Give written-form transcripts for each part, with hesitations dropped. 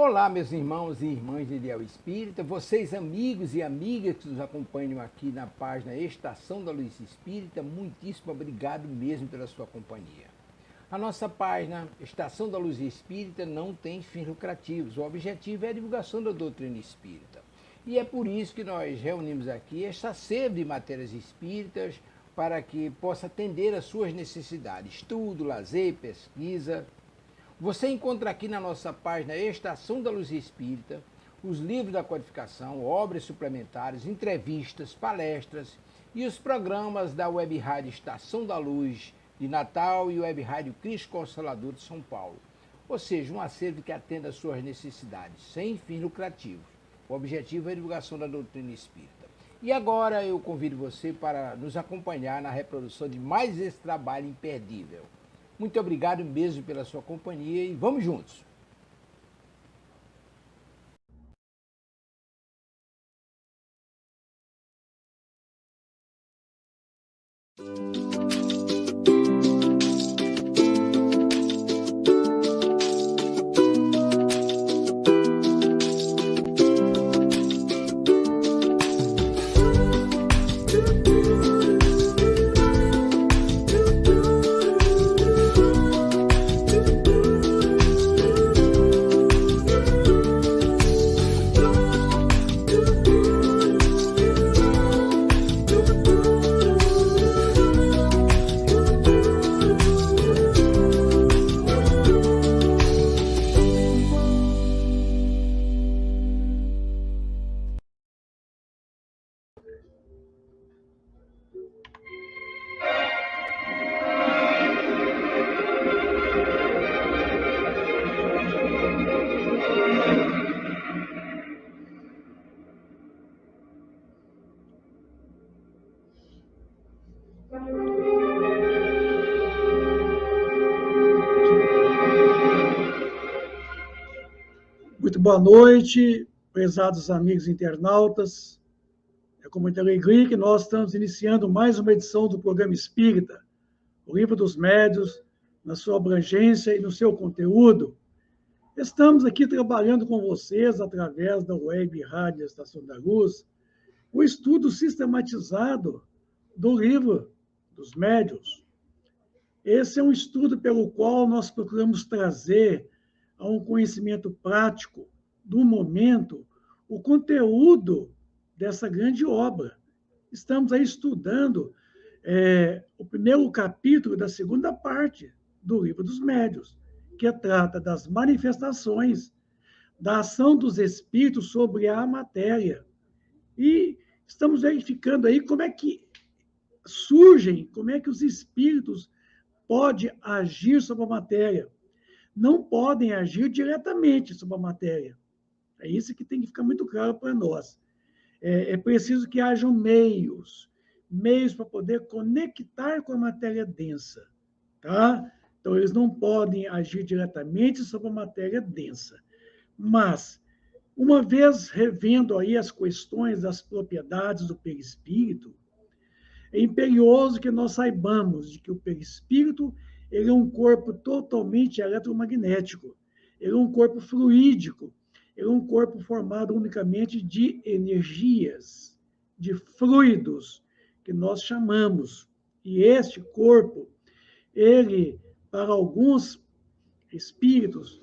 Olá, meus irmãos e irmãs de Ideal Espírita, vocês amigos e amigas que nos acompanham aqui na página Estação da Luz Espírita, muitíssimo obrigado mesmo pela sua companhia. A nossa página Estação da Luz Espírita não tem fins lucrativos, o objetivo é a divulgação da doutrina espírita. E é por isso que nós reunimos aqui esta sede de matérias espíritas para que possa atender às suas necessidades, estudo, lazer, pesquisa. Você encontra aqui na nossa página Estação da Luz Espírita os livros da codificação, obras suplementares, entrevistas, palestras e os programas da Web Rádio Estação da Luz de Natal e Web Rádio Cristo Consolador de São Paulo. Ou seja, um acervo que atenda às suas necessidades, sem fins lucrativos. O objetivo é a divulgação da doutrina espírita. E agora eu convido você para nos acompanhar na reprodução de mais esse trabalho imperdível. Muito obrigado mesmo pela sua companhia e vamos juntos! Muito boa noite, prezados amigos internautas. É com muita alegria que nós estamos iniciando mais uma edição do programa Espírita, o Livro dos Médiuns, na sua abrangência e no seu conteúdo. Estamos aqui trabalhando com vocês, através da Web Rádio Estação da Luz, o estudo sistematizado do Livro dos Médiuns. Esse é um estudo pelo qual nós procuramos trazer a um conhecimento prático do momento o conteúdo dessa grande obra. Estamos aí estudando o primeiro capítulo da segunda parte do Livro dos Médiuns, que trata das manifestações da ação dos espíritos sobre a matéria. E estamos verificando aí como é que surgem, como é que os espíritos podem agir sobre a matéria. Não podem agir diretamente sobre a matéria. É isso que tem que ficar muito claro para nós. É preciso que hajam meios para poder conectar com a matéria densa, tá? Então, eles não podem agir diretamente sobre a matéria densa. Mas, uma vez revendo aí as questões das propriedades do perispírito, é imperioso que nós saibamos de que o perispírito ele é um corpo totalmente eletromagnético, ele é um corpo fluídico, ele é um corpo formado unicamente de energias, de fluidos, que nós chamamos. E este corpo, ele, para alguns espíritos,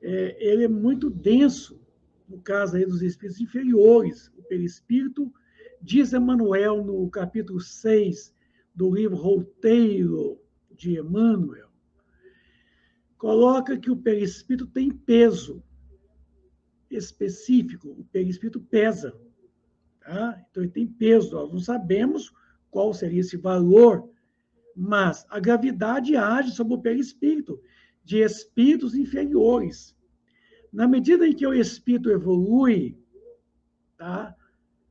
ele é muito denso, no caso aí dos espíritos inferiores. O perispírito, diz Emmanuel no capítulo 6 do livro Roteiro de Emmanuel, coloca que o perispírito tem peso específico, o perispírito pesa, tá? Então ele tem peso, nós não sabemos qual seria esse valor, mas a gravidade age sobre o perispírito de espíritos inferiores. Na medida em que o espírito evolui, tá?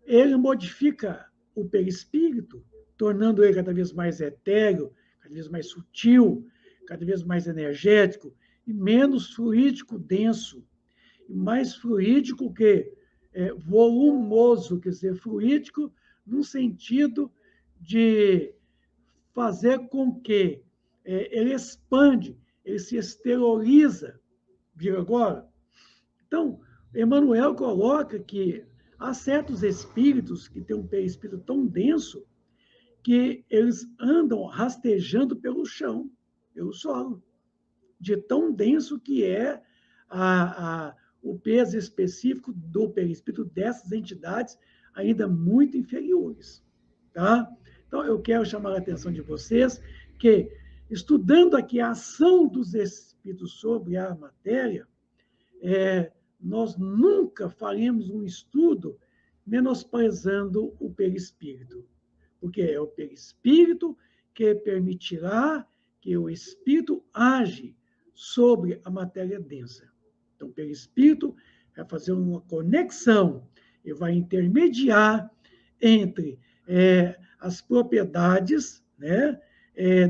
Ele modifica o perispírito, tornando ele cada vez mais etéreo, cada vez mais sutil, cada vez mais energético e menos fluídico denso, e mais fluídico que volumoso, quer dizer, fluídico no sentido de fazer com que ele expande, ele se exterioriza. Viu agora? Então, Emmanuel coloca que há certos espíritos que têm um perispírito tão denso que eles andam rastejando pelo chão, pelo solo, de tão denso que é o peso específico do perispírito dessas entidades ainda muito inferiores. Tá? Então, eu quero chamar a atenção de vocês que, estudando aqui a ação dos espíritos sobre a matéria, nós nunca faremos um estudo menosprezando o perispírito, porque é o perispírito que permitirá que o espírito age sobre a matéria densa. Então, o perispírito vai fazer uma conexão e vai intermediar entre as propriedades, né,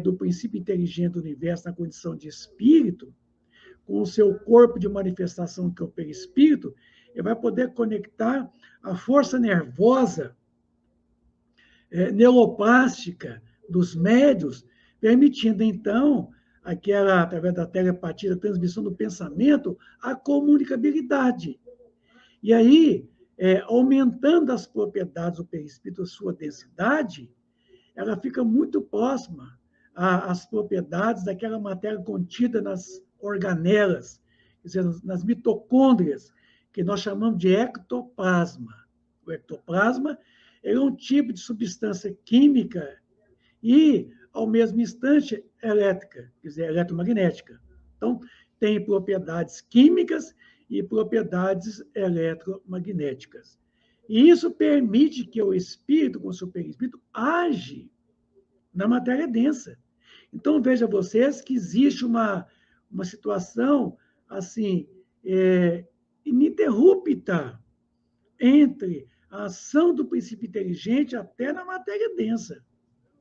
do princípio inteligente do universo na condição de espírito, com o seu corpo de manifestação, que é o perispírito, ele vai poder conectar a força nervosa neuroplástica dos médios, permitindo, então, através da telepatia, da transmissão do pensamento, a comunicabilidade. E aí, aumentando as propriedades do perispírito, a sua densidade, ela fica muito próxima às propriedades daquela matéria contida nas organelas, quer dizer, nas mitocôndrias, que nós chamamos de ectoplasma. O ectoplasma é um tipo de substância química e, ao mesmo instante, elétrica, quer dizer, eletromagnética. Então, tem propriedades químicas e propriedades eletromagnéticas. E isso permite que o espírito, com o seu perispírito, age na matéria densa. Então, veja vocês que existe uma situação, assim, ininterrupta entre a ação do princípio inteligente até na matéria densa.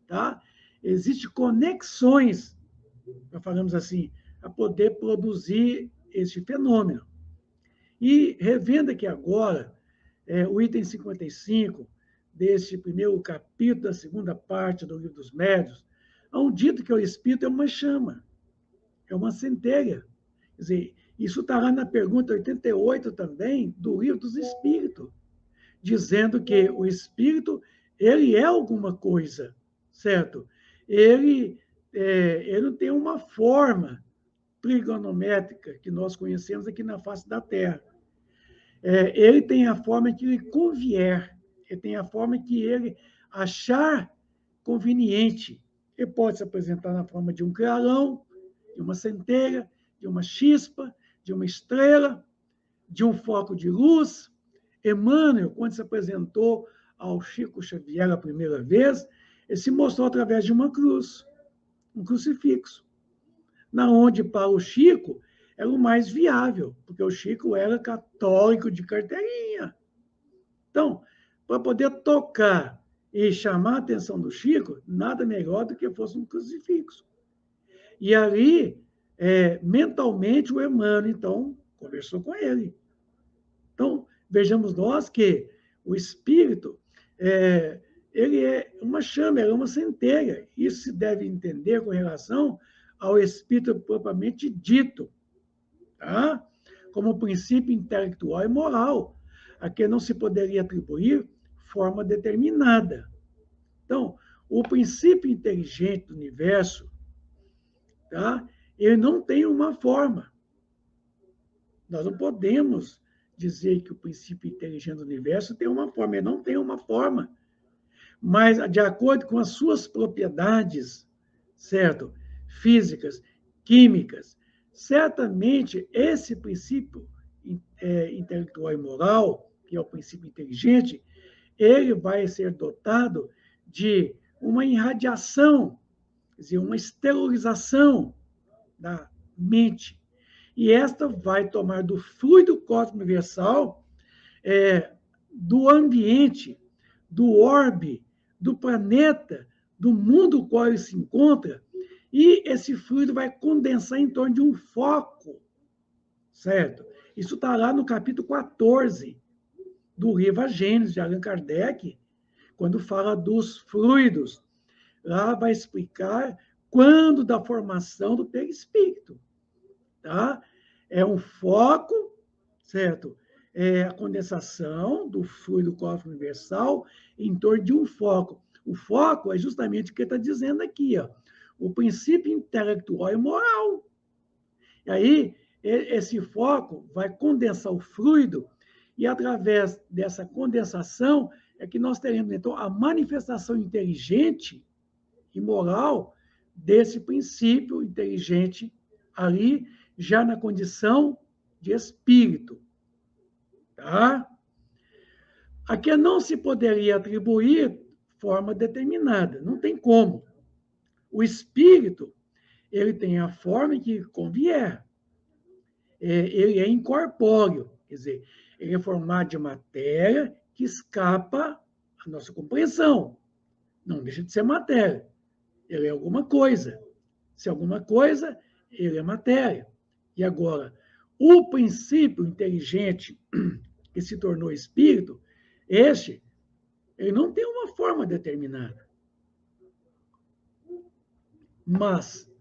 Tá? Existem conexões, nós falamos assim, a poder produzir este fenômeno. E, revendo aqui agora, o item 55 deste primeiro capítulo da segunda parte do Livro dos Médiuns, há um dito que o espírito é uma chama, é uma centelha. Quer dizer, isso está lá na pergunta 88 também do Livro dos Espíritos, dizendo que o espírito, ele é alguma coisa, certo? Ele não tem uma forma trigonométrica que nós conhecemos aqui na face da Terra. Ele tem a forma que lhe convier, ele tem a forma que ele achar conveniente. Ele pode se apresentar na forma de um clarão, de uma centelha, de uma chispa, de uma estrela, de um foco de luz. Emmanuel, quando se apresentou ao Chico Xavier a primeira vez, ele se mostrou através de uma cruz, um crucifixo, na onde, para o Chico, era o mais viável, porque o Chico era católico de carteirinha. Então, para poder tocar e chamar a atenção do Chico, nada melhor do que fosse um crucifixo. E ali, mentalmente, o Emmanuel, então, conversou com ele. Então, vejamos nós que o espírito, ele é uma chama, ele é uma centelha. Isso se deve entender com relação ao espírito propriamente dito, tá? Como princípio intelectual e moral, a que não se poderia atribuir forma determinada. Então, o princípio inteligente do universo, tá? Ele não tem uma forma. Nós não podemos dizer que o princípio inteligente do universo tem uma forma, ele não tem uma forma. Mas, de acordo com as suas propriedades, certo? Físicas, químicas, certamente esse princípio intelectual e moral, que é o princípio inteligente, ele vai ser dotado de uma irradiação, quer dizer, uma esterilização da mente. E esta vai tomar do fluido cósmico universal, do ambiente, do orbe, do planeta, do mundo no qual ele se encontra, e esse fluido vai condensar em torno de um foco, certo? Isso está lá no capítulo 14 do livro A Gênese, de Allan Kardec, quando fala dos fluidos. Lá vai explicar quando da formação do perispírito. Tá? É um foco, certo? É a condensação do fluido cósmico universal em torno de um foco. O foco é justamente o que está dizendo aqui, ó, o princípio intelectual e moral. E aí, esse foco vai condensar o fluido, e através dessa condensação é que nós teremos, então, a manifestação inteligente e moral desse princípio inteligente ali, já na condição de espírito. Tá? Aqui não se poderia atribuir forma determinada, não tem como. O espírito, ele tem a forma que convier. Ele é incorpóreo, quer dizer, ele é formado de matéria que escapa à nossa compreensão. Não deixa de ser matéria. Ele é alguma coisa. Se é alguma coisa, ele é matéria. E agora, o princípio inteligente que se tornou espírito, ele não tem uma forma determinada. Mas,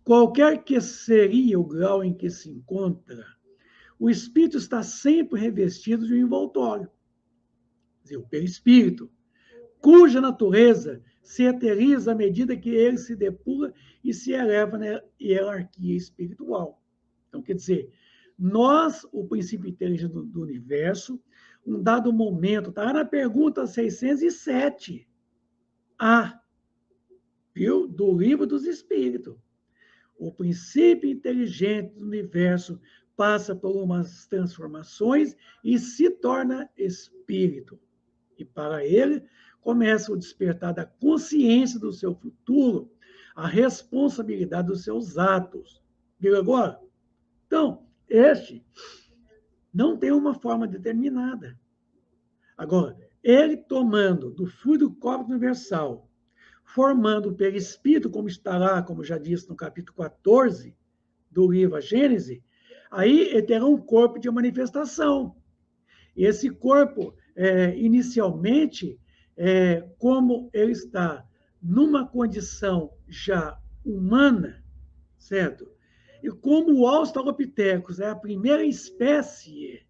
qualquer que seria o grau em que se encontra, o espírito está sempre revestido de um envoltório, quer dizer, o perispírito, cuja natureza se eteriza à medida que ele se depura e se eleva na hierarquia espiritual. Então, quer dizer, nós, o princípio inteligente do universo, um dado momento, está na pergunta 607, viu? Do Livro dos Espíritos. O princípio inteligente do universo passa por umas transformações e se torna espírito. E para ele, começa o despertar da consciência do seu futuro, a responsabilidade dos seus atos. Viu agora? Então, este não tem uma forma determinada. Agora, ele tomando do fluido cósmico universal, formando o perispírito, como está lá, como já disse no capítulo 14 do livro A Gênese, aí ele terá um corpo de manifestação. E esse corpo, inicialmente, como ele está numa condição já humana, certo? E como o Australopithecus é a primeira espécie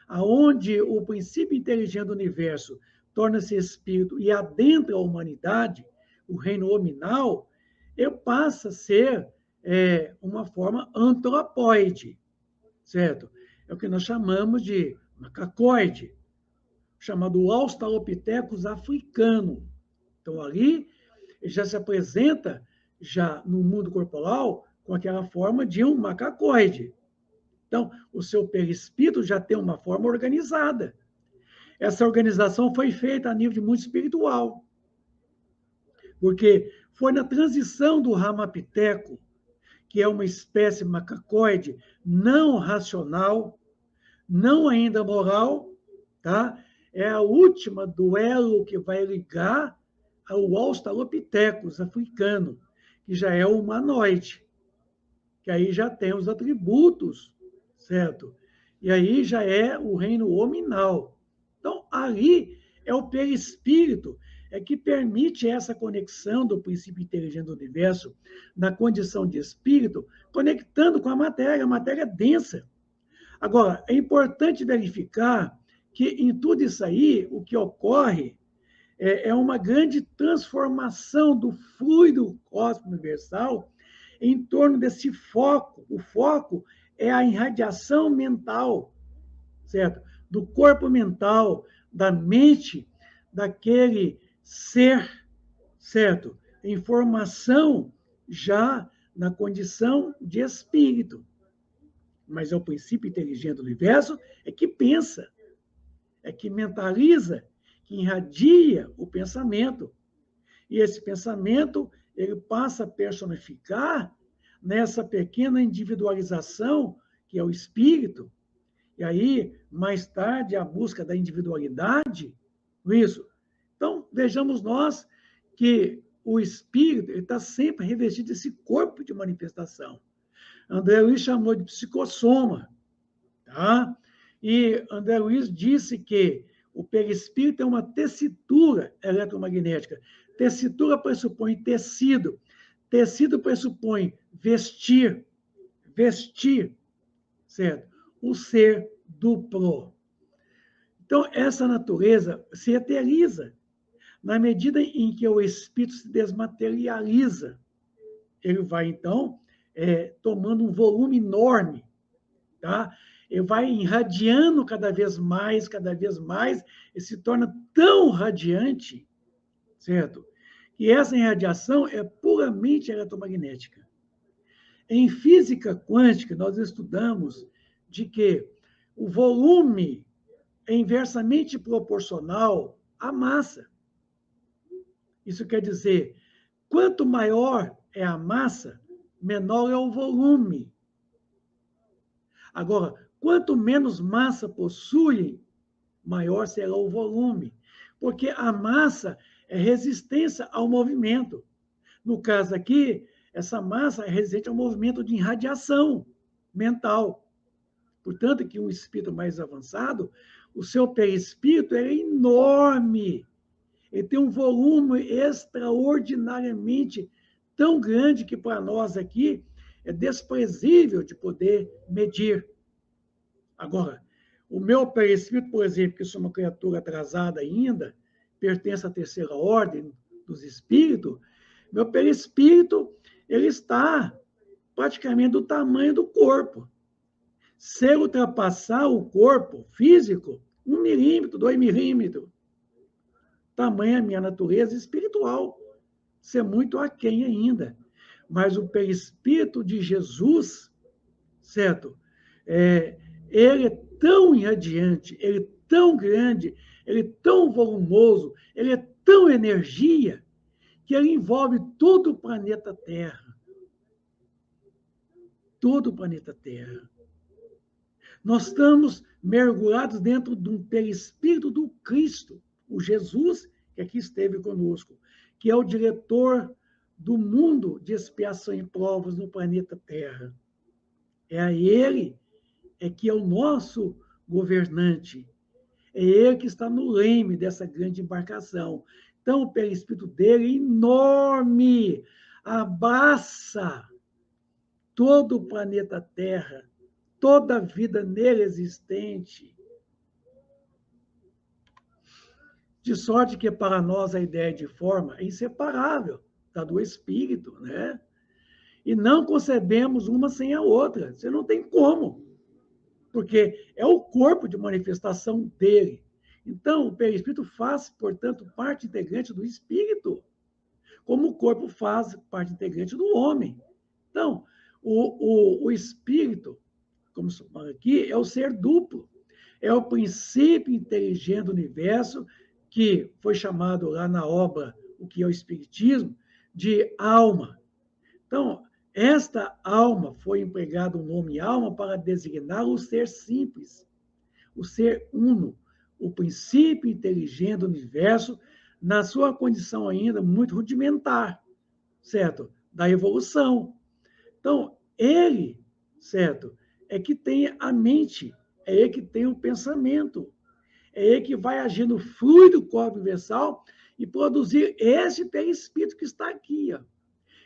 aonde o princípio inteligente do universo torna-se espírito e adentra a humanidade, o reino hominal, ele passa a ser uma forma antropóide, certo? É o que nós chamamos de macacoide, chamado Australopithecus africano. Então, ali, ele já se apresenta, já no mundo corporal, com aquela forma de um macacoide. Então, o seu perispírito já tem uma forma organizada. Essa organização foi feita a nível de mundo espiritual, porque foi na transição do Ramapiteco, que é uma espécie macacoide não racional, não ainda moral, tá? É a última duelo que vai ligar ao Australopithecus africano, que já é o humanoide, que aí já tem os atributos, certo? E aí já é o reino hominal. Então, ali é o perispírito, é que permite essa conexão do princípio inteligente do universo na condição de espírito, conectando com a matéria densa. Agora, é importante verificar que em tudo isso aí, o que ocorre é uma grande transformação do fluido cósmico universal em torno desse foco. O foco é a irradiação mental, certo? Do corpo mental, da mente, daquele ser, certo? Em formação já na condição de espírito. Mas é o princípio inteligente do universo que pensa, que mentaliza, que irradia o pensamento. E esse pensamento, ele passa a personificar nessa pequena individualização, que é o espírito. E aí, mais tarde, a busca da individualidade, isso. Então, vejamos nós que o espírito está sempre revestido desse corpo de manifestação. André Luiz chamou de psicossoma, tá? E André Luiz disse que o perispírito é uma tessitura eletromagnética. Tessitura pressupõe tecido. Tecido pressupõe vestir, certo? O ser duplo. Então, essa natureza se eteriza. Na medida em que o espírito se desmaterializa, ele vai, então, tomando um volume enorme, tá? Ele vai irradiando cada vez mais, e se torna tão radiante, certo? Que essa irradiação é puramente eletromagnética. Em física quântica, nós estudamos de que o volume é inversamente proporcional à massa. Isso quer dizer, quanto maior é a massa, menor é o volume. Agora, quanto menos massa possuem, maior será o volume. Porque a massa é resistência ao movimento. No caso aqui, essa massa é resistente ao movimento de irradiação mental. Portanto, que um espírito mais avançado, o seu perispírito é enorme. Ele tem um volume extraordinariamente tão grande que para nós aqui é desprezível de poder medir. Agora, o meu perispírito, por exemplo, que sou uma criatura atrasada ainda, pertence à terceira ordem dos espíritos, meu perispírito ele está praticamente do tamanho do corpo. Se ele ultrapassar o corpo físico, 1 milímetro, 2 milímetros, tamanha a minha natureza espiritual. Isso é muito aquém ainda. Mas o perispírito de Jesus, certo? Ele é tão irradiante, ele é tão grande, ele é tão volumoso, ele é tão energia, que ele envolve todo o planeta Terra. Todo o planeta Terra. Nós estamos mergulhados dentro de um perispírito do Cristo, o Jesus que aqui esteve conosco, que é o diretor do mundo de expiação e provas no planeta Terra. É a ele que é o nosso governante. É ele que está no leme dessa grande embarcação. Então, o perispírito dele é enorme, abraça todo o planeta Terra, toda a vida nele existente. De sorte que para nós a ideia de forma é inseparável da do espírito, né? E não concebemos uma sem a outra. Você não tem como, porque é o corpo de manifestação dele. Então, o perispírito faz, portanto, parte integrante do espírito, como o corpo faz parte integrante do homem. Então, o espírito, como se fala aqui, é o ser duplo. É o princípio inteligente do universo, que foi chamado lá na obra, o que é o Espiritismo, de alma. Então, esta alma foi empregado o nome alma para designar o ser simples, o ser uno, o princípio inteligente do universo, na sua condição ainda muito rudimentar, certo? Da evolução. Então, ele, certo, é que tem a mente, é ele que tem o pensamento, é ele que vai agir no fluido corpo universal e produzir esse perispírito que está aqui, ó.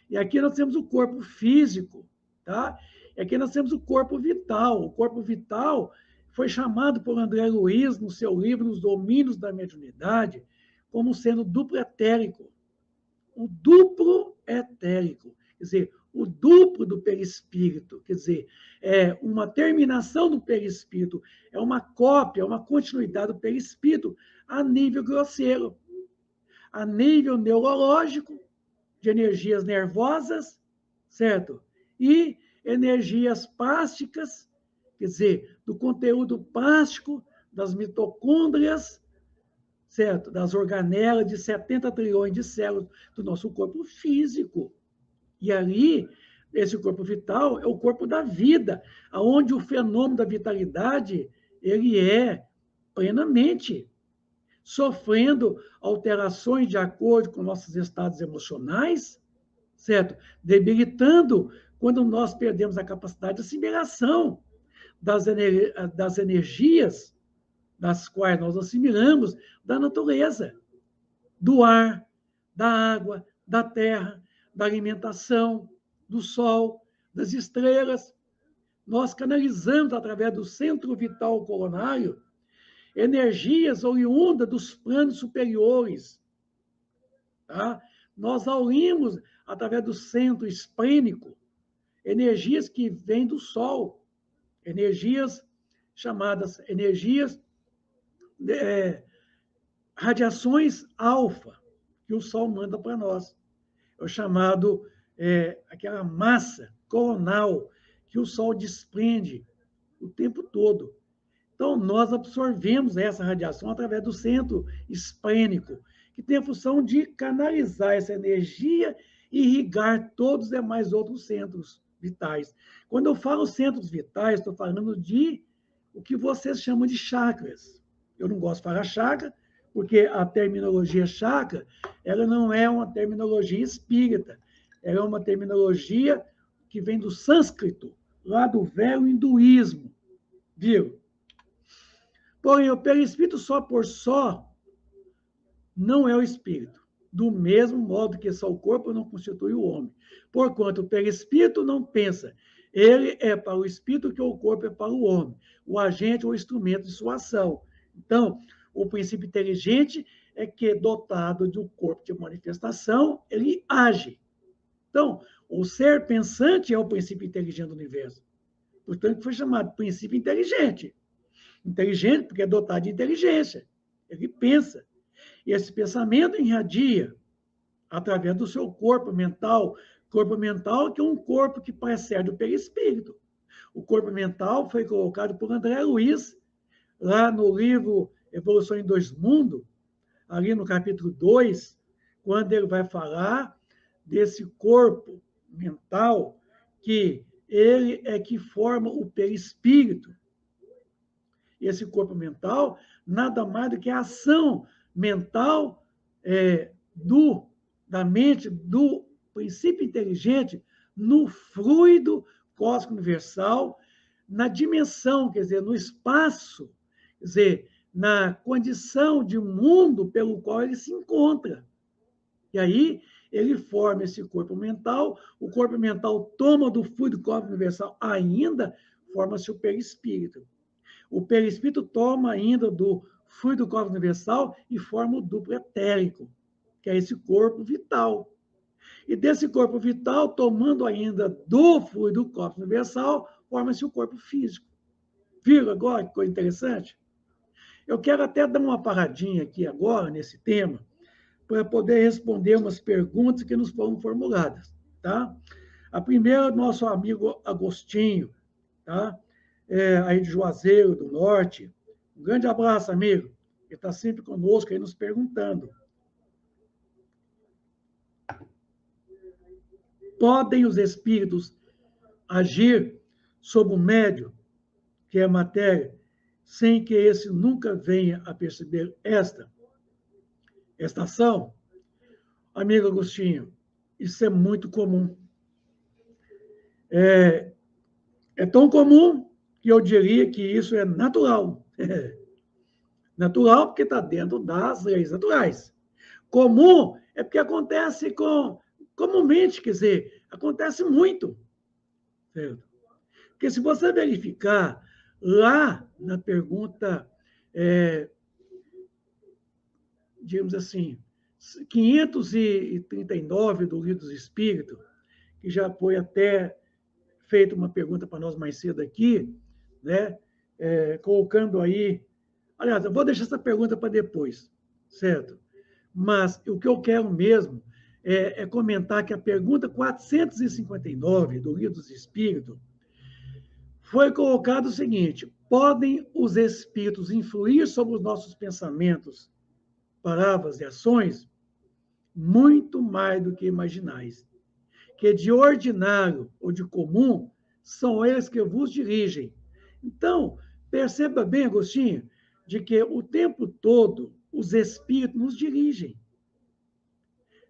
E aqui nós temos o corpo físico, tá? E aqui nós temos o corpo vital. O corpo vital foi chamado por André Luiz, no seu livro Os Domínios da Mediunidade, como sendo duplo etérico. O duplo etérico, quer dizer, o duplo do perispírito, quer dizer, é uma terminação do perispírito, é uma cópia, uma continuidade do perispírito a nível grosseiro, a nível neurológico, de energias nervosas, certo? E energias plásticas, quer dizer, do conteúdo plástico das mitocôndrias, certo? Das organelas de 70 trilhões de células do nosso corpo físico. E ali, esse corpo vital é o corpo da vida, onde o fenômeno da vitalidade ele é plenamente sofrendo alterações de acordo com nossos estados emocionais, certo? Debilitando quando nós perdemos a capacidade de assimilação das energias das quais nós assimilamos da natureza, do ar, da água, da terra, da alimentação, do sol, das estrelas. nós canalizamos através do centro vital coronário energias oriundas dos planos superiores. Tá? Nós aulimos através do centro esplênico energias que vêm do Sol, energias chamadas energias, radiações alfa, que o Sol manda para nós. É o chamado, aquela massa coronal que o Sol desprende o tempo todo. Então, nós absorvemos essa radiação através do centro esplênico, que tem a função de canalizar essa energia e irrigar todos os demais outros centros vitais. Quando eu falo centros vitais, estou falando de o que vocês chamam de chakras. Eu não gosto de falar chakra, porque a terminologia chakra, ela não é uma terminologia espírita, ela é uma terminologia que vem do sânscrito, lá do velho hinduísmo, viu? Porém, o perispírito só por só não é o espírito. Do mesmo modo que só o corpo não constitui o homem. Porquanto o perispírito não pensa. Ele é para o espírito que o corpo é para o homem. O agente ou instrumento de sua ação. Então, o princípio inteligente é que, dotado de um corpo de manifestação, ele age. Então, o ser pensante é o princípio inteligente do universo. Portanto, foi chamado princípio inteligente. Inteligente porque é dotado de inteligência. Ele pensa. E esse pensamento irradia através do seu corpo mental que é um corpo que precede o perispírito. O corpo mental foi colocado por André Luiz, lá no livro Evolução em Dois Mundos, ali no capítulo 2, quando ele vai falar desse corpo mental que ele é que forma o perispírito. Esse corpo mental nada mais do que a ação mental da mente, do princípio inteligente, no fluido cósmico universal, na dimensão, quer dizer, no espaço, quer dizer, na condição de mundo pelo qual ele se encontra. E aí ele forma esse corpo mental, o corpo mental toma do fluido cósmico universal, ainda forma-se o perispírito. O perispírito toma ainda do fluido cósmico universal e forma o duplo etérico, que é esse corpo vital. E desse corpo vital, tomando ainda do fluido cósmico universal, forma-se o corpo físico. Viram agora que coisa interessante? Eu quero até dar uma paradinha aqui agora, nesse tema, para poder responder umas perguntas que nos foram formuladas. Tá? A primeira, nosso amigo Agostinho, tá? Aí de Juazeiro do Norte. Um grande abraço, amigo. Ele está sempre conosco aí nos perguntando. Podem os espíritos agir sobre o médium, que é a matéria, sem que esse nunca venha a perceber esta ação? Amigo Agostinho, isso é muito comum. É tão comum que eu diria que isso é natural. Natural porque está dentro das leis naturais. Comum é porque acontece comumente, quer dizer, acontece muito. Certo? Porque se você verificar lá na pergunta, digamos assim, 539 do Livro dos Espíritos, que já foi até feita uma pergunta para nós mais cedo aqui, né? Colocando aí... Aliás, eu vou deixar essa pergunta para depois, certo? Mas o que eu quero mesmo é comentar que a pergunta 459 do Livro dos Espíritos foi colocado o seguinte: podem os espíritos influir sobre os nossos pensamentos, palavras e ações? Muito mais do que imaginais. Que de ordinário ou de comum são eles que vos dirigem. Então, perceba bem, Agostinho, de que o tempo todo os espíritos nos dirigem.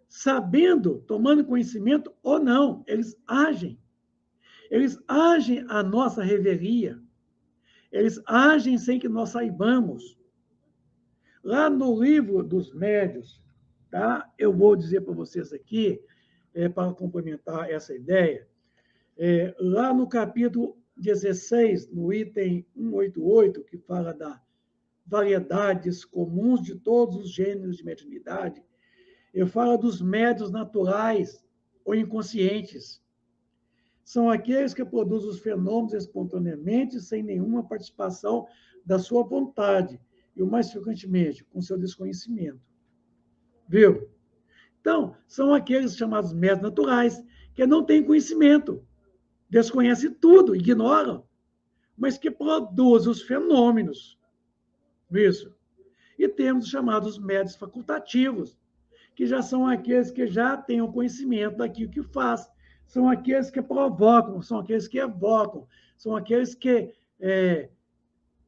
Sabendo, tomando conhecimento ou não, eles agem. Eles agem à nossa revelia. Eles agem sem que nós saibamos. Lá no Livro dos Médiuns, tá? Eu vou dizer para vocês aqui, para complementar essa ideia, lá no capítulo 16, no item 188, que fala da variedades comuns de todos os gêneros de mediunidade, eu falo dos médiuns naturais ou inconscientes. São aqueles que produzem os fenômenos espontaneamente, sem nenhuma participação da sua vontade, e o mais frequentemente, com seu desconhecimento. Viu? Então, são aqueles chamados médiuns naturais, que não têm conhecimento, desconhecem tudo, ignoram, mas que produzem os fenômenos. Isso. E temos os chamados médiuns facultativos, que já são aqueles que já têm o conhecimento daquilo que faz, são aqueles que provocam, são aqueles que evocam, são aqueles que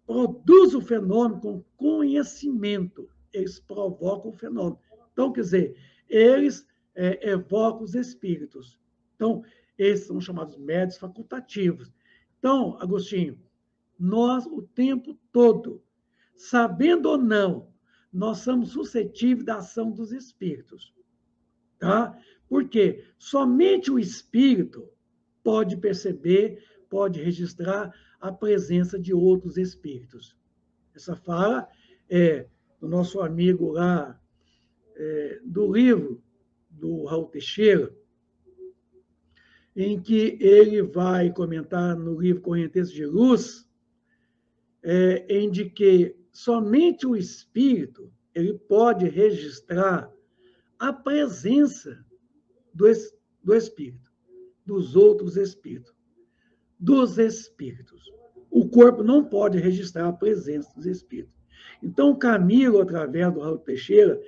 produzem o fenômeno com conhecimento, eles provocam o fenômeno. Então, quer dizer, eles evocam os espíritos. Então, esses são chamados médiuns facultativos. Então, Agostinho, nós, o tempo todo, sabendo ou não, nós somos suscetíveis da ação dos espíritos. Tá? Porque somente o espírito pode perceber, pode registrar a presença de outros espíritos. Essa fala é do nosso amigo lá, do livro do Raul Teixeira, em que ele vai comentar no livro Correnteza de Luz, em de que somente o espírito ele pode registrar a presença do espírito, dos outros espíritos, dos espíritos. O corpo não pode registrar a presença dos espíritos. Então, Camilo, através do Raul Teixeira,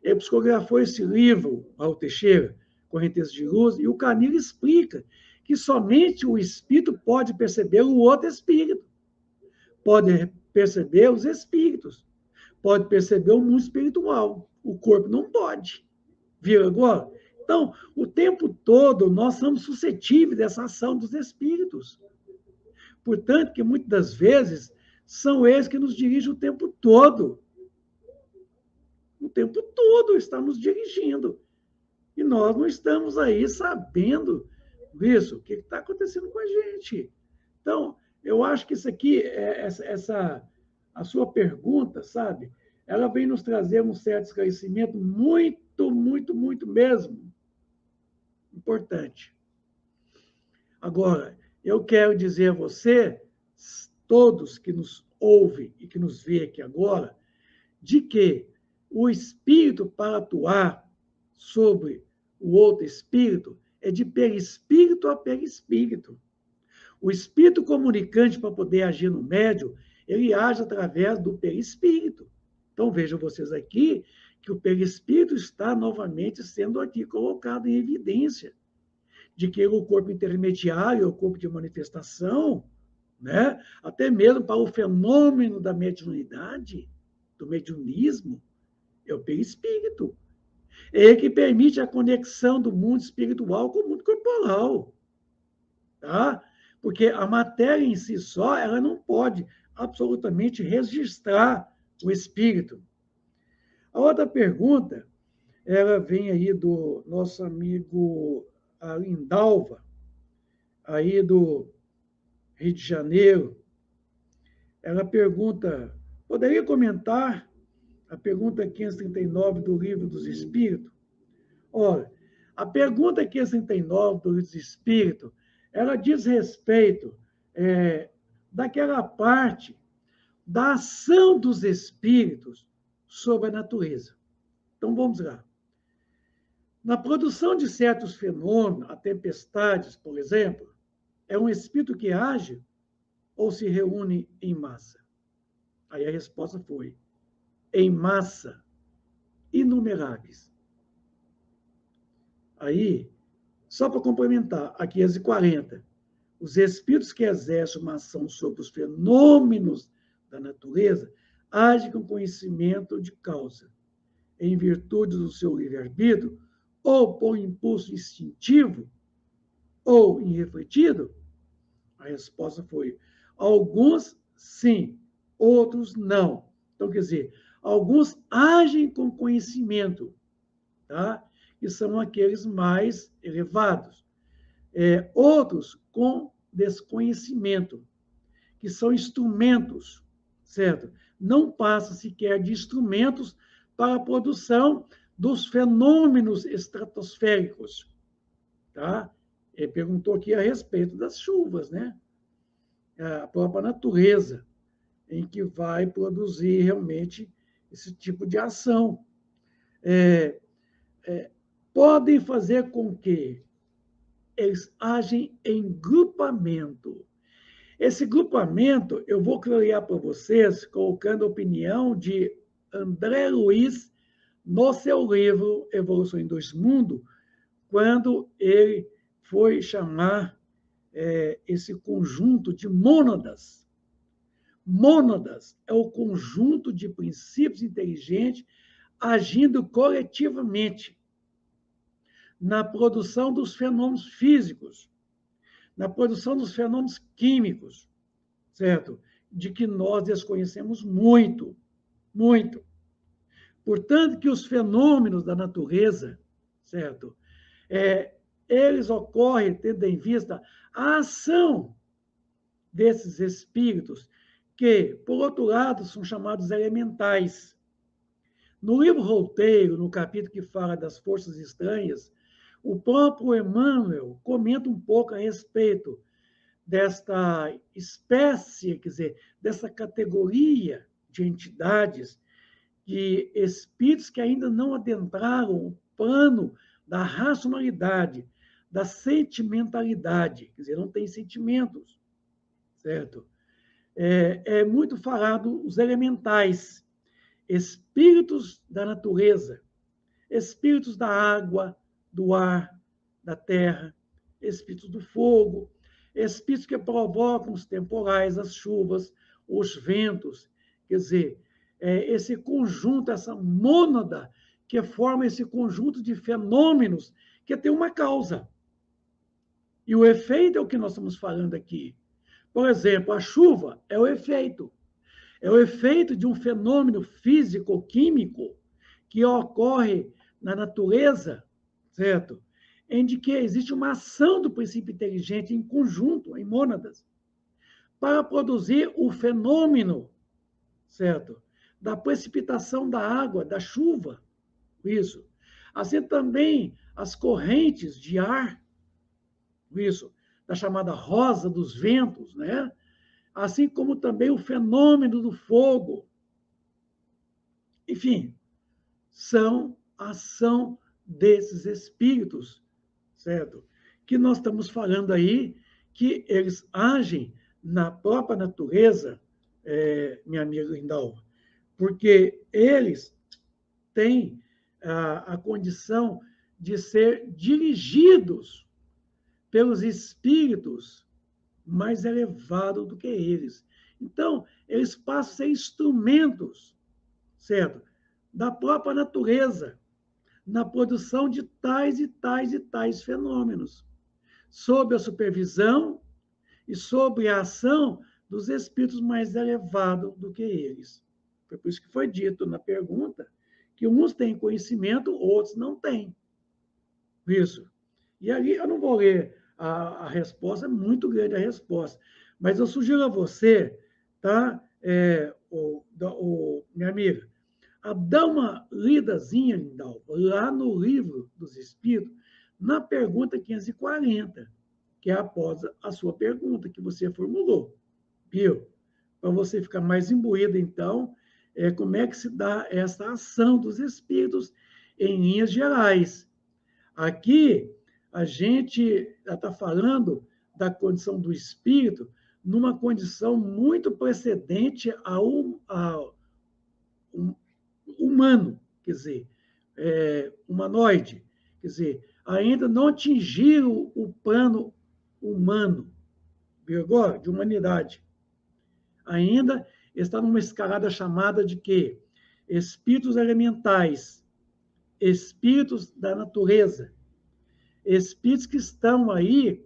ele psicografou esse livro, Raul Teixeira, Correnteza de Luz, e o Camilo explica que somente o espírito pode perceber o outro espírito, pode perceber os espíritos, pode perceber o mundo espiritual. O corpo não pode. Viu agora? Então, o tempo todo, nós somos suscetíveis dessa ação dos espíritos. Portanto, que muitas das vezes são eles que nos dirigem o tempo todo. O tempo todo estão nos dirigindo. E nós não estamos aí sabendo disso, o que está acontecendo com a gente. Então, eu acho que isso aqui, a sua pergunta, sabe, ela vem nos trazer um certo esclarecimento muito, muito, muito mesmo importante. Agora, eu quero dizer a você, todos que nos ouvem e que nos vê aqui agora, de que o espírito, para atuar sobre o outro espírito, é de perispírito a perispírito. O espírito comunicante, para poder agir no médium, ele age através do perispírito. Então, vejam vocês aqui que o perispírito está novamente sendo aqui colocado em evidência, de que o corpo intermediário, o corpo de manifestação, né, até mesmo para o fenômeno da mediunidade, do mediunismo, é o perispírito. É ele que permite a conexão do mundo espiritual com o mundo corporal. Tá? Porque a matéria em si só, ela não pode absolutamente registrar o espírito. A outra pergunta, ela vem aí do nosso amigo Lindalva, aí do Rio de Janeiro. Ela pergunta, poderia comentar a pergunta 539 do Livro dos Espíritos? Olha, a pergunta 539 do Livro dos Espíritos, ela diz respeito daquela parte da ação dos espíritos sobre a natureza. Então, vamos lá. Na produção de certos fenômenos, a tempestades, por exemplo, é um espírito que age ou se reúne em massa? Aí a resposta foi, em massa, inumeráveis. Aí, só para complementar, a 540, os espíritos que exercem uma ação sobre os fenômenos da natureza agem com conhecimento de causa, em virtude do seu livre-arbítrio, ou por impulso instintivo, ou irrefletido? A resposta foi, alguns sim, outros não. Então, quer dizer, alguns agem com conhecimento, tá? E são aqueles mais elevados. Outros com desconhecimento, que são instrumentos, certo? Não passa sequer de instrumentos para a produção dos fenômenos estratosféricos, tá? Ele perguntou aqui a respeito das chuvas, né? A própria natureza, em que vai produzir realmente esse tipo de ação. Podem fazer com que eles agem em grupamento. Esse grupamento, eu vou clarear para vocês, colocando a opinião de André Luiz no seu livro Evolução em Dois Mundos, quando ele foi chamar esse conjunto de mônadas. Mônadas é o conjunto de princípios inteligentes agindo coletivamente na produção dos fenômenos físicos, na produção dos fenômenos químicos, certo? De que nós desconhecemos muito, muito. Portanto, que os fenômenos da natureza, certo? Eles ocorrem tendo em vista a ação desses espíritos, que, por outro lado, são chamados elementais. No livro Roteiro, no capítulo que fala das forças estranhas, o próprio Emmanuel comenta um pouco a respeito desta espécie, quer dizer, dessa categoria de entidades, de espíritos que ainda não adentraram o plano da racionalidade, da sentimentalidade, quer dizer, não tem sentimentos, certo? É muito falado os elementais, espíritos da natureza, espíritos da água, do ar, da terra, espíritos do fogo, espíritos que provocam os temporais, as chuvas, os ventos. Quer dizer, esse conjunto, essa mônada que forma esse conjunto de fenômenos que tem uma causa. E o efeito é o que nós estamos falando aqui. Por exemplo, a chuva é o efeito. É o efeito de um fenômeno físico-químico que ocorre na natureza, certo? Em que existe uma ação do princípio inteligente em conjunto, em mônadas, para produzir o fenômeno, certo? Da precipitação da água, da chuva, isso. Assim também as correntes de ar, isso, da chamada rosa dos ventos, né? Assim como também o fenômeno do fogo. Enfim, são a ação desses espíritos, certo? Que nós estamos falando aí, que eles agem na própria natureza, minha amiga Lindalva, porque eles têm a condição de ser dirigidos pelos espíritos mais elevados do que eles. Então, eles passam a ser instrumentos, certo? Da própria natureza, na produção de tais e tais e tais fenômenos, sob a supervisão e sob a ação dos espíritos mais elevados do que eles. Foi por isso que foi dito na pergunta que uns têm conhecimento, outros não têm. Isso. E ali eu não vou ler a resposta, é muito grande a resposta, mas eu sugiro a você, tá, minha amiga, a dar uma lidazinha, Lindalva, lá no livro dos Espíritos, na pergunta 540, que é após a sua pergunta que você formulou, viu? Para você ficar mais imbuído, então, como é que se dá essa ação dos Espíritos em linhas gerais. Aqui, a gente está falando da condição do Espírito numa condição muito precedente ao humano, quer dizer, humanoide, quer dizer, ainda não atingiram o plano humano, de humanidade. Ainda está numa escalada chamada de quê? Espíritos elementais, espíritos da natureza, espíritos que estão aí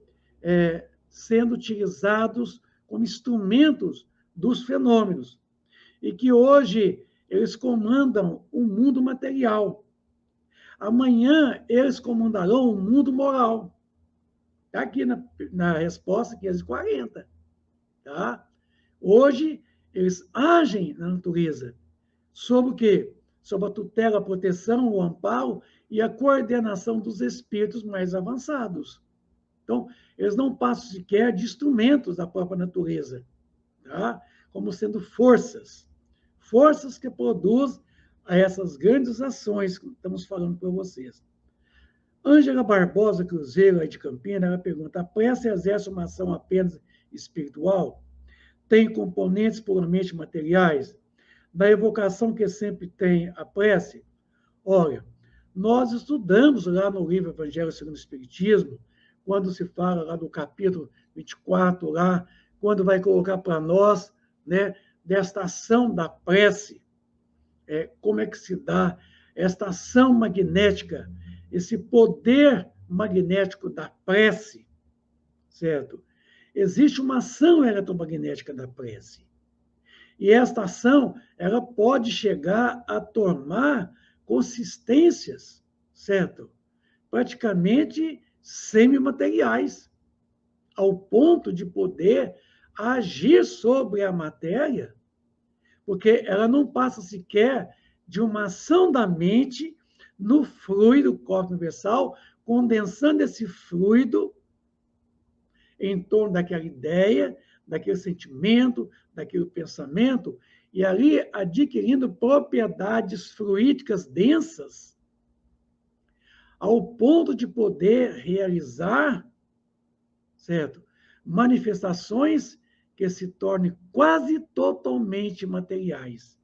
sendo utilizados como instrumentos dos fenômenos e que hoje eles comandam o mundo material. Amanhã eles comandarão o mundo moral. Está aqui na resposta 540. Tá? Hoje, eles agem na natureza sob o quê? Sob a tutela, a proteção, o amparo e a coordenação dos espíritos mais avançados. Então, eles não passam sequer de instrumentos da própria natureza, tá? Como sendo forças. Forças que produzem essas grandes ações que estamos falando para vocês. Ângela Barbosa Cruzeiro, aí de Campinas, ela pergunta: a prece exerce uma ação apenas espiritual? Tem componentes puramente materiais? Da evocação que sempre tem a prece? Olha, nós estudamos lá no livro Evangelho segundo o Espiritismo, quando se fala lá do capítulo 24, lá, quando vai colocar para nós, né, desta ação da prece, como é que se dá esta ação magnética, esse poder magnético da prece, certo? Existe uma ação eletromagnética da prece. E esta ação, ela pode chegar a tomar consistências, certo? Praticamente semimateriais, ao ponto de poder agir sobre a matéria, porque ela não passa sequer de uma ação da mente no fluido cósmico universal, condensando esse fluido em torno daquela ideia, daquele sentimento, daquele pensamento, e ali adquirindo propriedades fluídicas densas, ao ponto de poder realizar, certo? Manifestações que se tornem quase totalmente materiais.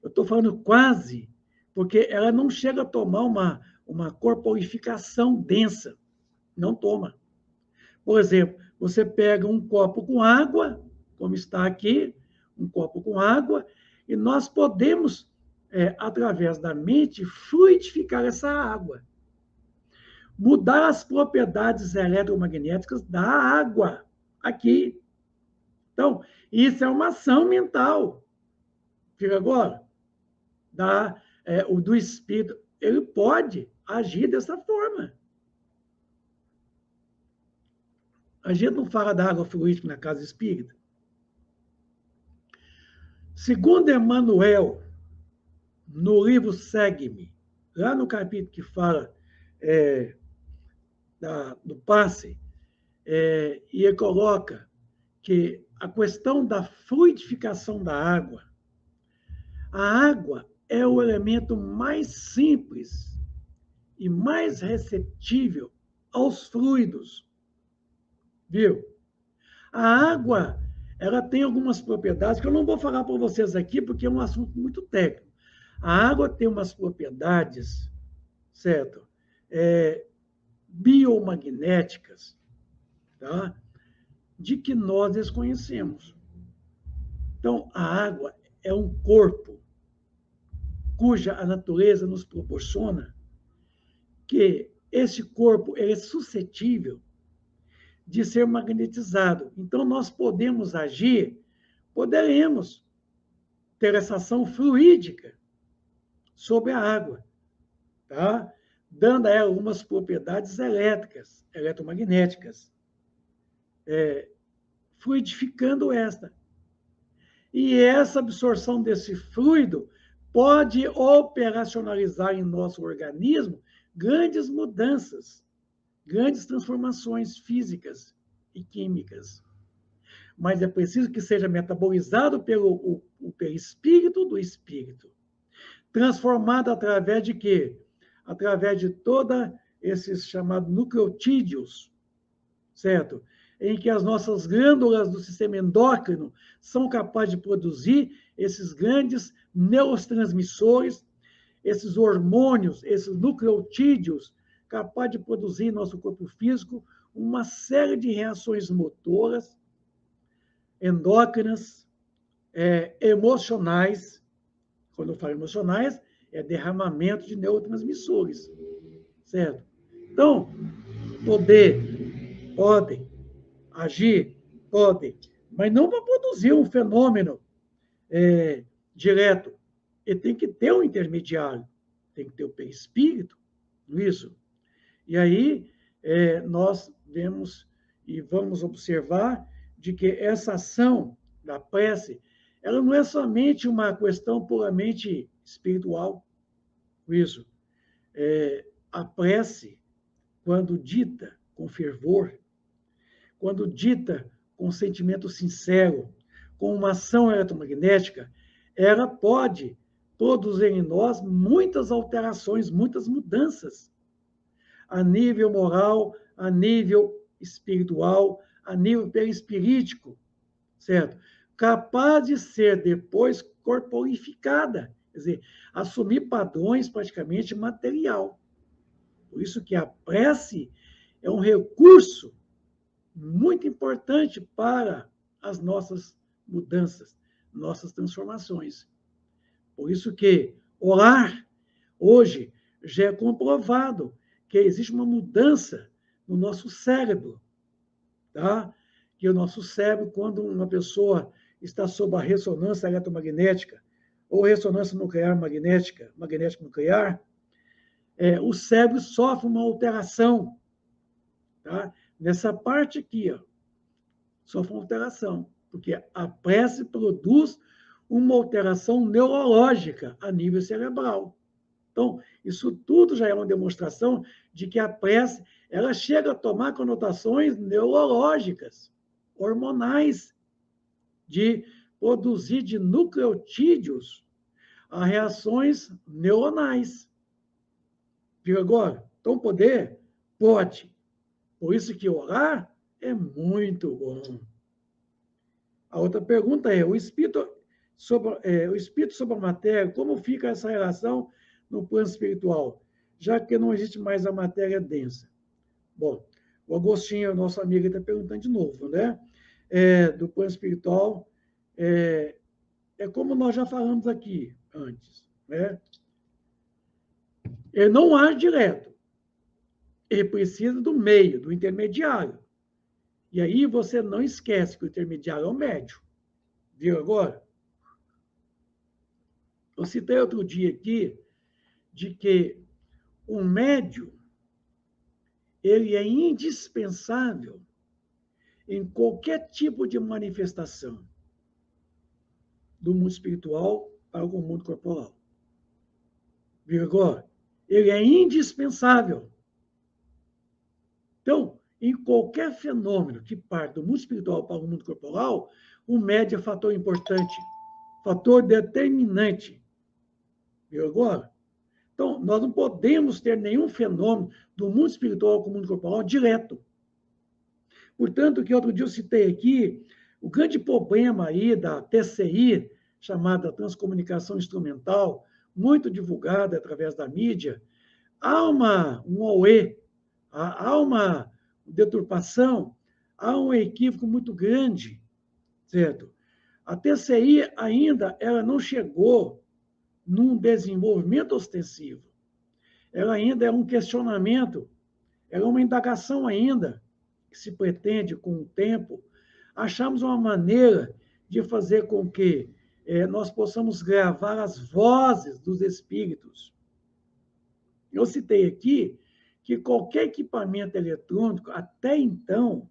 Eu estou falando quase, porque ela não chega a tomar uma corporificação densa. Não toma. Por exemplo, você pega um copo com água, como está aqui, um copo com água, e nós podemos, através da mente, fluidificar essa água. Mudar as propriedades eletromagnéticas da água aqui. Então, isso é uma ação mental. Fica agora? Do espírito. Ele pode agir dessa forma. A gente não fala da água fluídica na casa espírita. Segundo Emmanuel, no livro Segue-me, lá no capítulo que fala do passe, e ele coloca que a questão da fluidificação da água, a água é o elemento mais simples e mais receptível aos fluidos. Viu? A água, ela tem algumas propriedades que eu não vou falar para vocês aqui, porque é um assunto muito técnico. A água tem umas propriedades, certo? Biomagnéticas, tá? De que nós desconhecemos. Então, a água é um corpo cuja a natureza nos proporciona que esse corpo é suscetível de ser magnetizado. Então, nós poderemos ter essa ação fluídica sobre a água, tá? Dando a ela algumas propriedades elétricas, eletromagnéticas, fluidificando esta. E essa absorção desse fluido pode operacionalizar em nosso organismo grandes mudanças, grandes transformações físicas e químicas. Mas é preciso que seja metabolizado pelo perispírito do espírito. Transformado através de quê? Através de todos esses chamados nucleotídeos, certo? Em que as nossas glândulas do sistema endócrino são capazes de produzir esses grandes neurotransmissores, esses hormônios, esses nucleotídeos, capazes de produzir em nosso corpo físico uma série de reações motoras, endócrinas, emocionais. Quando eu falo emocionais, é derramamento de neurotransmissores, certo? Então, podem agir, podem, mas não para produzir um fenômeno direto. Ele tem que ter um intermediário, tem que ter o perispírito, isso. E aí nós vemos e vamos observar de que essa ação da prece, ela não é somente uma questão puramente espiritual. Isso. A prece, quando dita com fervor, quando dita com sentimento sincero, com uma ação eletromagnética, ela pode produzir em nós muitas alterações, muitas mudanças, a nível moral, a nível espiritual, a nível perispirítico, certo? Capaz de ser depois corporificada, quer dizer, assumir padrões praticamente material. Por isso que a prece é um recurso muito importante para as nossas mudanças, nossas transformações. Por isso que orar, hoje, já é comprovado que existe uma mudança no nosso cérebro, tá? Que o nosso cérebro, quando uma pessoa está sob a ressonância eletromagnética ou ressonância nuclear magnética nuclear, o cérebro sofre uma alteração, tá? Nessa parte aqui, ó, sofre uma alteração, porque a prece produz uma alteração neurológica a nível cerebral. Então, isso tudo já é uma demonstração de que a prece ela chega a tomar conotações neurológicas, hormonais, de produzir de nucleotídeos a reações neuronais. Viu agora? Então, poder? Pode. Por isso que orar é muito bom. A outra pergunta é, o espírito sobre a matéria, como fica essa relação no plano espiritual, já que não existe mais a matéria densa? Bom, o Agostinho, nosso amigo, está perguntando de novo, né? Do plano espiritual, é como nós já falamos aqui antes, né? Ele não age direto, ele precisa do meio, do intermediário. E aí você não esquece que o intermediário é o médium. Viu agora? Eu citei outro dia aqui de que o médium ele é indispensável em qualquer tipo de manifestação do mundo espiritual para o mundo corporal. Viu agora? Ele é indispensável. Então, em qualquer fenômeno que parte do mundo espiritual para o mundo corporal, o médium é fator importante, fator determinante. Viu agora? Então, nós não podemos ter nenhum fenômeno do mundo espiritual com o mundo corporal direto. Portanto, que outro dia eu citei aqui, o grande problema aí da TCI, chamada transcomunicação instrumental, muito divulgada através da mídia, há um auê, há uma deturpação, há um equívoco muito grande, certo? A TCI ainda ela não chegou num desenvolvimento ostensivo. Ela ainda é um questionamento, ela é uma indagação ainda, que se pretende, com o tempo, acharmos uma maneira de fazer com que nós possamos gravar as vozes dos espíritos. Eu citei aqui que qualquer equipamento eletrônico, até então,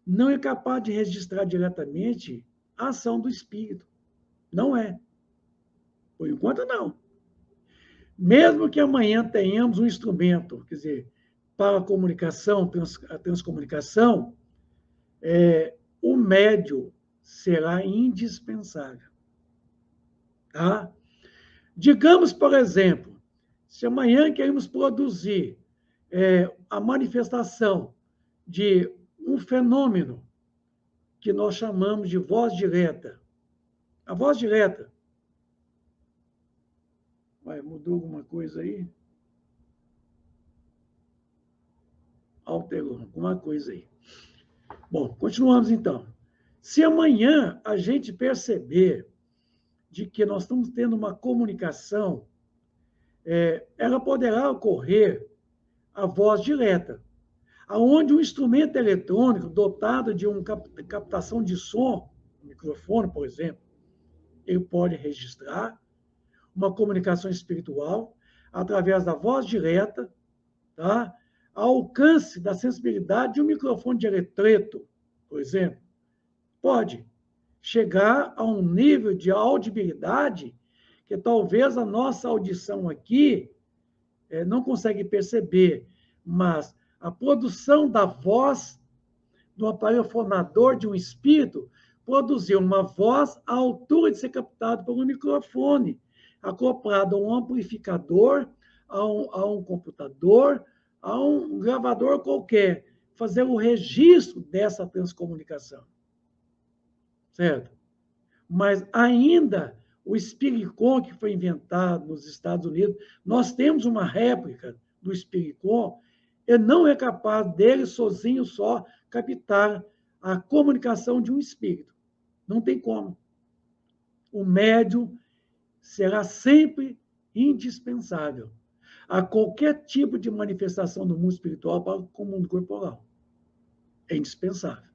não é capaz de registrar diretamente a ação do espírito. Não é. Por enquanto, não. Mesmo que amanhã tenhamos um instrumento, quer dizer, para a comunicação, a transcomunicação, o médium será indispensável. Tá? Digamos, por exemplo, se amanhã queremos produzir a manifestação de um fenômeno que nós chamamos de voz direta. A voz direta. Mudou alguma coisa aí? Alterou alguma coisa aí. Bom, continuamos então. Se amanhã a gente perceber de que nós estamos tendo uma comunicação, ela poderá ocorrer a voz direta, aonde um instrumento eletrônico dotado de uma captação de som, um microfone, por exemplo, ele pode registrar uma comunicação espiritual através da voz direta, tá? ao alcance da sensibilidade de um microfone de eletreto, por exemplo. Pode chegar a um nível de audibilidade que talvez a nossa audição aqui não consegue perceber, mas a produção da voz do aparelho fonador de um espírito produziu uma voz à altura de ser captado por um microfone, acoplado a um amplificador, a um computador, a um gravador qualquer, fazer o registro dessa transcomunicação. Certo? Mas ainda o Spiricon, que foi inventado nos Estados Unidos, nós temos uma réplica do Spiricon, e não é capaz dele sozinho só captar a comunicação de um espírito. Não tem como. O médium será sempre indispensável a qualquer tipo de manifestação do mundo espiritual para o mundo corporal. É indispensável.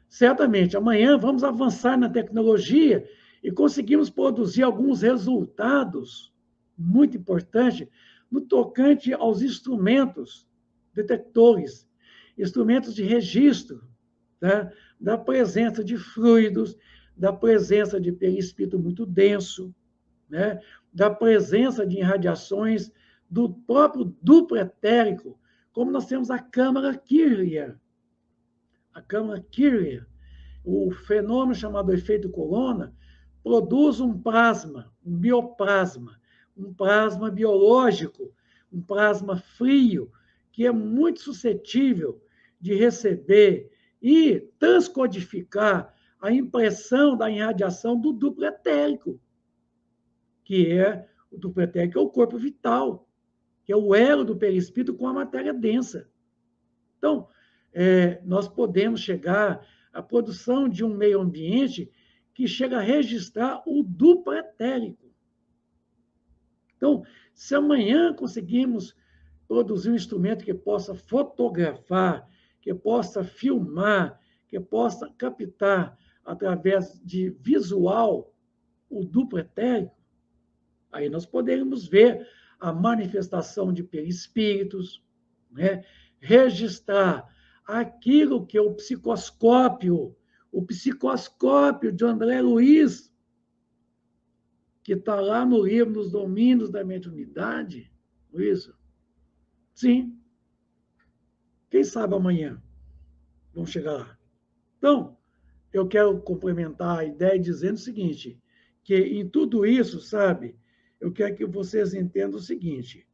Certamente, amanhã vamos avançar na tecnologia e conseguimos produzir alguns resultados muito importantes no tocante aos instrumentos detectores, instrumentos de registro, tá? Da presença de fluidos, da presença de perispírito muito denso, né? Da presença de irradiações do próprio duplo etérico, como nós temos a câmara Kirlian. A câmara Kirlian, o fenômeno chamado efeito corona, produz um plasma, um bioplasma, um plasma biológico, um plasma frio, que é muito suscetível de receber e transcodificar a impressão da irradiação do duplo etérico, que é o duplo etérico, é o corpo vital, que é o elo do perispírito com a matéria densa. Então, nós podemos chegar à produção de um meio ambiente que chega a registrar o duplo etérico. Então, se amanhã conseguimos produzir um instrumento que possa fotografar, que possa filmar, que possa captar através de visual o duplo etérico, aí nós poderíamos ver a manifestação de perispíritos, né? Registrar aquilo que é o psicoscópio de André Luiz, que está lá no livro dos Domínios da Mediunidade, isso? Sim. Quem sabe amanhã vamos chegar lá. Então, eu quero complementar a ideia dizendo o seguinte, que em tudo isso, sabe, eu quero que vocês entendam o seguinte,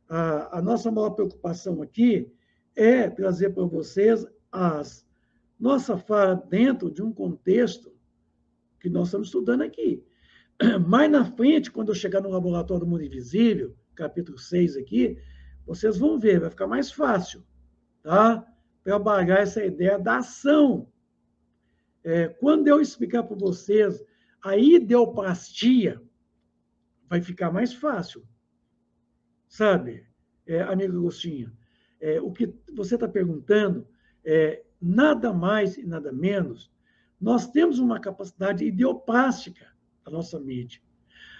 a nossa maior preocupação aqui é trazer para vocês nossa fala dentro de um contexto que nós estamos estudando aqui. Mais na frente, quando eu chegar no Laboratório do Mundo Invisível, capítulo 6 aqui, vocês vão ver, vai ficar mais fácil, tá? Trabalhar essa ideia da ação. Quando eu explicar para vocês a ideoplastia, vai ficar mais fácil. Sabe, amigo Agostinho, o que você está perguntando nada mais e nada menos, nós temos uma capacidade ideoplástica da nossa mente.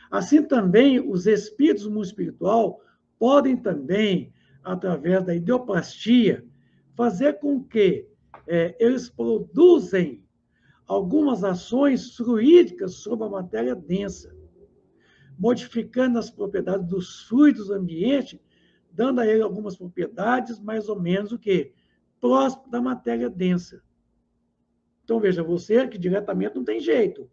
Assim também, os espíritos do mundo espiritual podem também, através da ideoplastia, fazer com que eles produzem algumas ações fluídicas sobre a matéria densa, modificando as propriedades dos fluidos do ambiente, dando a ele algumas propriedades mais ou menos o quê? Próximo da matéria densa. Então, veja, você que diretamente não tem jeito.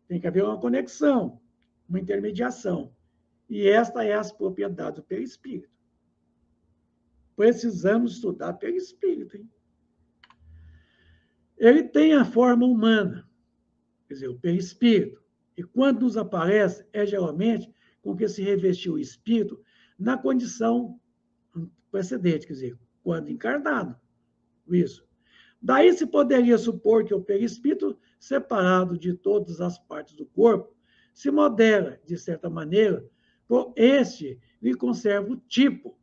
Tem que haver uma conexão, uma intermediação. E esta é as propriedades do perispírito. Precisamos estudar perispírito, hein? Ele tem a forma humana, quer dizer, o perispírito. E quando nos aparece, geralmente com que se revestiu o espírito na condição precedente, quer dizer, quando encarnado. Isso. Daí se poderia supor que o perispírito, separado de todas as partes do corpo, se modera, de certa maneira, por este lhe conserva o tipo.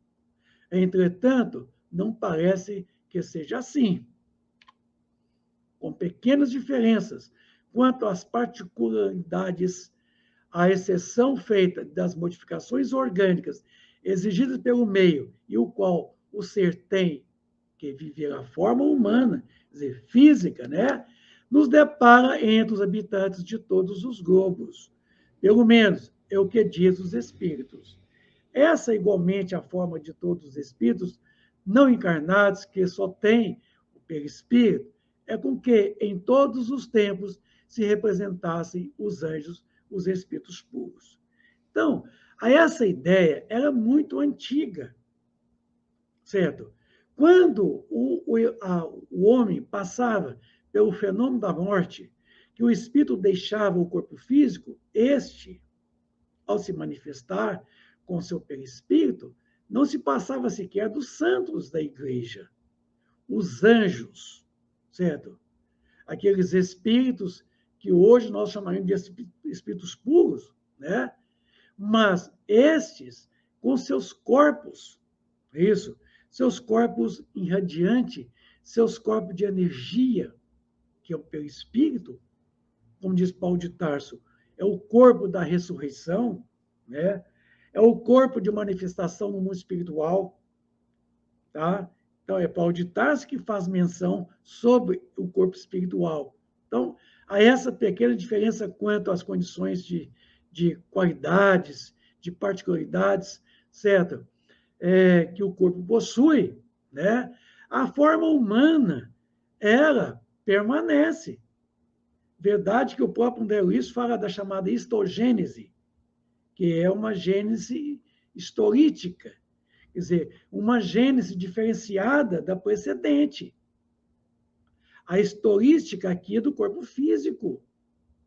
Entretanto, não parece que seja assim. Com pequenas diferenças quanto às particularidades, à exceção feita das modificações orgânicas exigidas pelo meio, e o qual o ser tem que viver a forma humana, quer dizer, física, né? Nos depara entre os habitantes de todos os globos. Pelo menos é o que diz os espíritos. Essa é igualmente a forma de todos os espíritos não encarnados, que só têm o perispírito, é com que em todos os tempos se representassem os anjos, os espíritos puros. Então, essa ideia era muito antiga, certo? Quando o homem passava pelo fenômeno da morte, que o espírito deixava o corpo físico, este, ao se manifestar com seu perispírito, não se passava sequer dos santos da igreja, os anjos, certo? Aqueles espíritos que hoje nós chamamos de espíritos puros, né? Mas estes, com seus corpos, isso, seus corpos irradiantes, seus corpos de energia, que é o perispírito, como diz Paulo de Tarso, é o corpo da ressurreição, né? É o corpo de manifestação no mundo espiritual, tá? Então, é Paulo de Tarso que faz menção sobre o corpo espiritual. Então, há essa pequena diferença quanto às condições de qualidades, de particularidades, certo? Que o corpo possui, né? A forma humana, ela permanece. Verdade que o próprio André Luiz fala da chamada histogênese, que é uma gênese historítica, quer dizer, uma gênese diferenciada da precedente. A historística aqui é do corpo físico,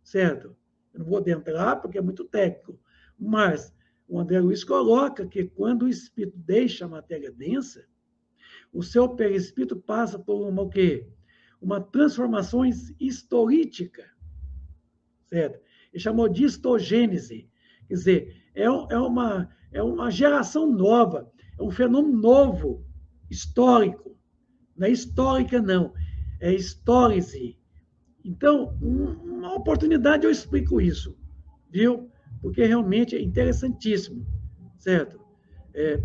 certo? Eu não vou adentrar porque é muito técnico, mas o André Luiz coloca que quando o espírito deixa a matéria densa, o seu perispírito passa por uma o quê? Uma transformação historítica, certo? Ele chamou de histogênese, quer dizer, é uma geração nova, é um fenômeno novo, histórico. Não é histórica, não, é histórese. Então, uma oportunidade eu explico isso, viu? Porque realmente é interessantíssimo, certo?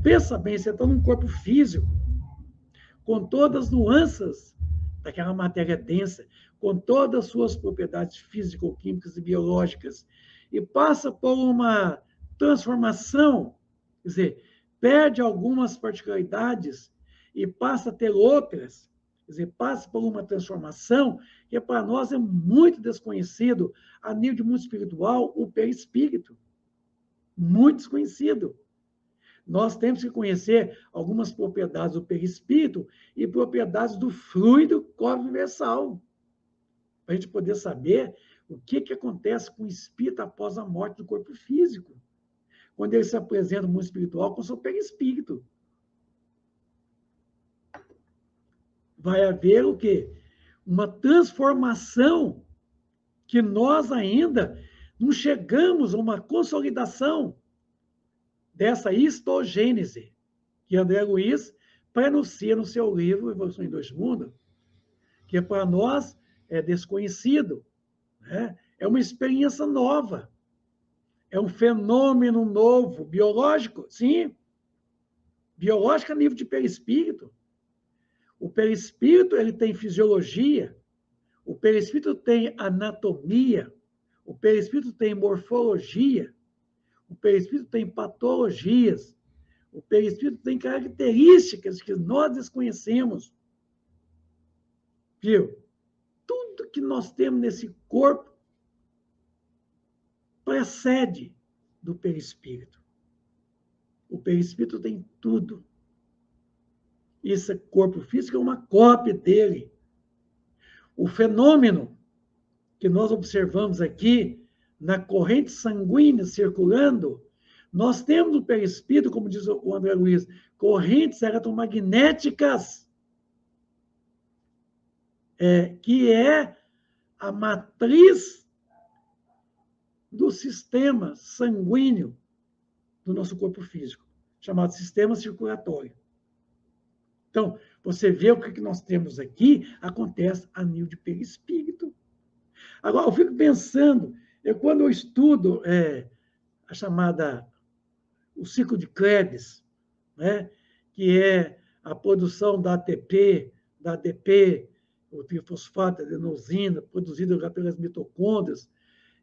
Pensa bem, você está num corpo físico, com todas as nuances daquela matéria densa, com todas as suas propriedades físico-químicas e biológicas, e passa por uma transformação, quer dizer, perde algumas particularidades e passa a ter outras, quer dizer, passa por uma transformação que para nós é muito desconhecido, a nível de mundo espiritual, o perispírito. Muito desconhecido. Nós temos que conhecer algumas propriedades do perispírito e propriedades do fluido cósmico universal, para a gente poder saber o que acontece com o espírito após a morte do corpo físico, quando ele se apresenta no mundo espiritual com o seu perispírito. Vai haver o quê? Uma transformação que nós ainda não chegamos a uma consolidação dessa histogênese, que André Luiz prenuncia no seu livro Evolução em Dois Mundos, que para nós é desconhecido, né? É uma experiência nova, é um fenômeno novo, biológico, sim, biológico a nível de perispírito. O perispírito ele tem fisiologia, o perispírito tem anatomia, o perispírito tem morfologia, o perispírito tem patologias, o perispírito tem características que nós desconhecemos. Viu? Tudo que nós temos nesse corpo precede do perispírito. O perispírito tem tudo. Esse corpo físico é uma cópia dele. O fenômeno que nós observamos aqui, na corrente sanguínea circulando, nós temos no perispírito, como diz o André Luiz, correntes eletromagnéticas, que é a matriz do sistema sanguíneo do nosso corpo físico, chamado sistema circulatório. Então, você vê o que nós temos aqui, acontece a nível de perispírito. Agora, eu fico pensando, quando eu estudo o ciclo de Krebs, né? Que é a produção da ATP, da ADP, o trifosfato, a adenosina, produzida pelas mitocôndrias.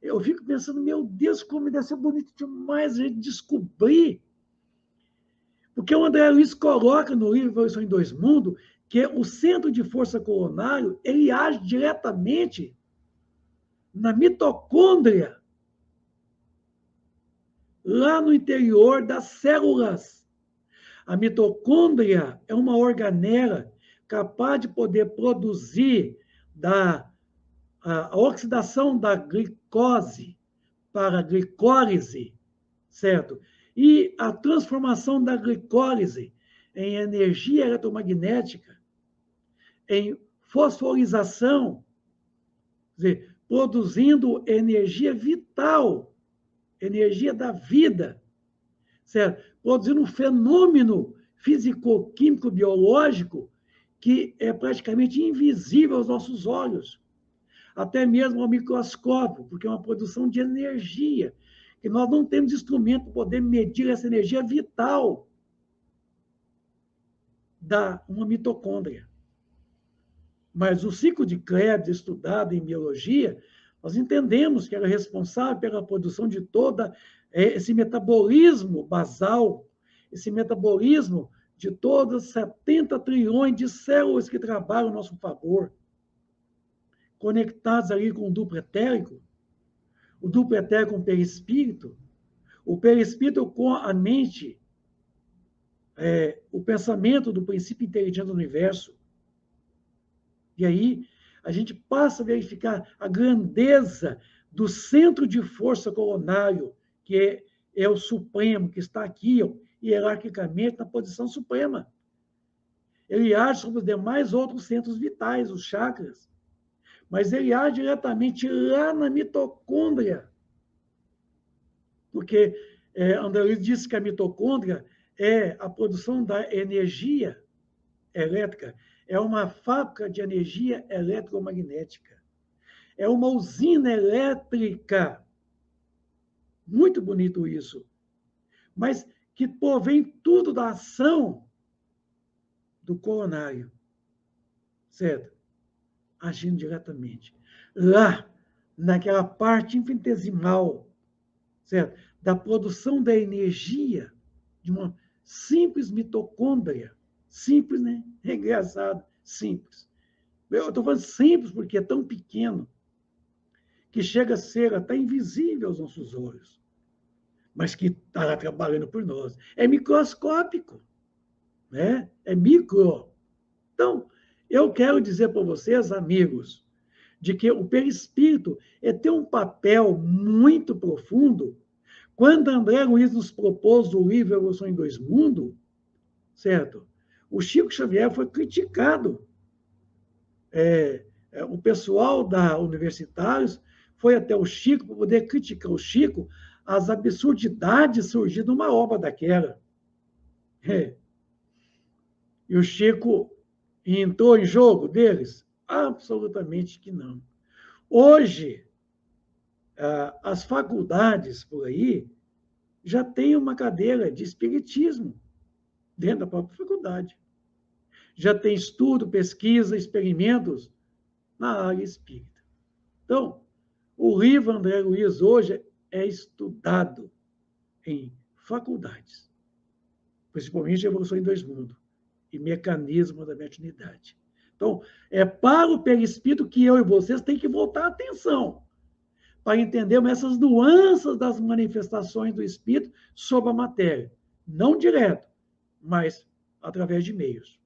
Eu fico pensando, meu Deus, como deve ser bonito demais a gente descobrir. Porque o André Luiz coloca no livro Evolução em Dois Mundos que o centro de força coronário ele age diretamente na mitocôndria, lá no interior das células. A mitocôndria é uma organela capaz de poder produzir a oxidação da glicose para a glicólise, certo? E a transformação da glicólise em energia eletromagnética, em fosforização, quer dizer, produzindo energia vital, energia da vida, certo? Produzindo um fenômeno físico-químico biológico que é praticamente invisível aos nossos olhos, até mesmo ao microscópio, porque é uma produção de energia, que nós não temos instrumento para poder medir essa energia vital da uma mitocôndria. Mas o ciclo de Krebs, estudado em biologia, nós entendemos que era responsável pela produção de todo esse metabolismo basal, esse metabolismo de todas 70 trilhões de células que trabalham a nosso favor, conectadas ali com o duplo etérico, o duplo etérico com o perispírito com a mente, o pensamento do princípio inteligente do universo. E aí a gente passa a verificar a grandeza do centro de força coronário, que é o Supremo, que está aqui, ó, hierarquicamente, na posição suprema. Ele age sobre os demais outros centros vitais, os chakras, mas ele age diretamente lá na mitocôndria. Porque André Luiz disse que a mitocôndria é a produção da energia elétrica, é uma fábrica de energia eletromagnética, é uma usina elétrica. Muito bonito isso. Mas que provém tudo da ação do coronário, certo? Agindo diretamente. Lá, naquela parte infinitesimal, certo? Da produção da energia de uma simples mitocôndria. Simples, né? É engraçado, simples. Eu estou falando simples porque é tão pequeno que chega a ser até invisível aos nossos olhos, mas que está trabalhando por nós. É microscópico, né? É micro. Então, eu quero dizer para vocês, amigos, de que o perispírito tem um papel muito profundo. Quando André Luiz nos propôs o livro Evolução em Dois Mundos, certo? O Chico Xavier foi criticado. O pessoal da Universitários foi até o Chico para poder criticar o Chico as absurdidades surgidas numa obra daquela. E o Chico entrou em jogo deles? Absolutamente que não. Hoje, as faculdades por aí já têm uma cadeira de espiritismo dentro da própria faculdade. Já tem estudo, pesquisa, experimentos na área espírita. Então, o livro André Luiz hoje é estudado em faculdades, principalmente Evolução em Dois Mundos e Mecanismo da Mediunidade. Então, é para o perispírito que eu e vocês têm que voltar a atenção para entendermos essas nuances das manifestações do espírito sobre a matéria. Não direto, mas através de meios.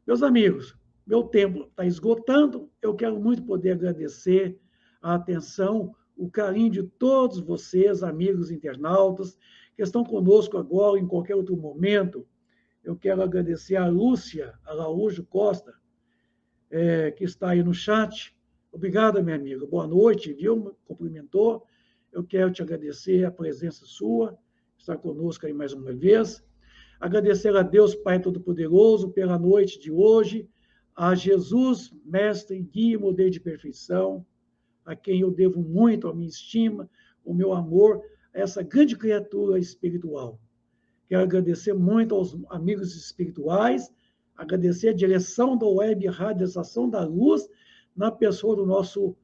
Meus amigos, meu tempo está esgotando. Eu quero muito poder agradecer a atenção, o carinho de todos vocês, amigos internautas, que estão conosco agora, em qualquer outro momento. Eu quero agradecer a Lúcia Araújo Costa, que está aí no chat. Obrigado, minha amiga. Boa noite, viu? Me cumprimentou. Eu quero te agradecer a presença sua, estar conosco aí mais uma vez. Agradecer a Deus, Pai Todo-Poderoso, pela noite de hoje, a Jesus, mestre, guia, modelo de perfeição, a quem eu devo muito a minha estima, o meu amor, a essa grande criatura espiritual. Quero agradecer muito aos amigos espirituais, agradecer a direção da Web Rádio Estação da Luz, na pessoa do nosso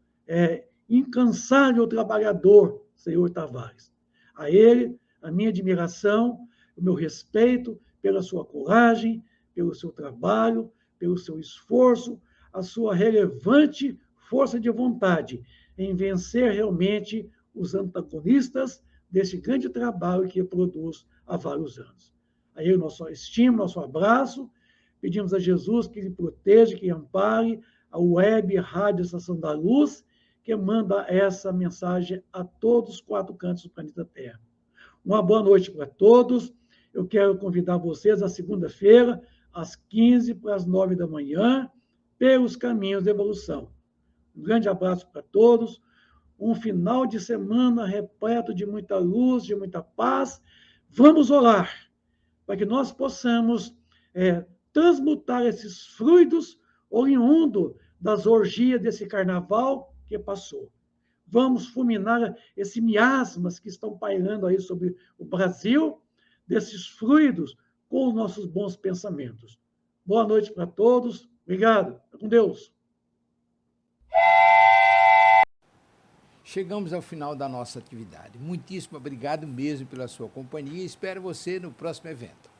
incansável trabalhador, senhor Tavares. A ele, a minha admiração, o meu respeito pela sua coragem, pelo seu trabalho, pelo seu esforço, a sua relevante força de vontade em vencer realmente os antagonistas desse grande trabalho que produz há vários anos. A ele nosso estima, nosso abraço, pedimos a Jesus que lhe proteja, que lhe ampare, a Web Rádio Estação da Luz, que manda essa mensagem a todos os 4 cantos do planeta Terra. Uma boa noite para todos. Eu quero convidar vocês na segunda-feira, às 15 para as 9 da manhã, pelos caminhos da evolução. Um grande abraço para todos. Um final de semana repleto de muita luz, de muita paz. Vamos orar para que nós possamos transmutar esses fluidos oriundos das orgias desse carnaval que passou. Vamos fulminar esses miasmas que estão pairando aí sobre o Brasil, desses fluidos, com os nossos bons pensamentos. Boa noite para todos. Obrigado. Com Deus. Chegamos ao final da nossa atividade. Muitíssimo obrigado mesmo pela sua companhia e espero você no próximo evento.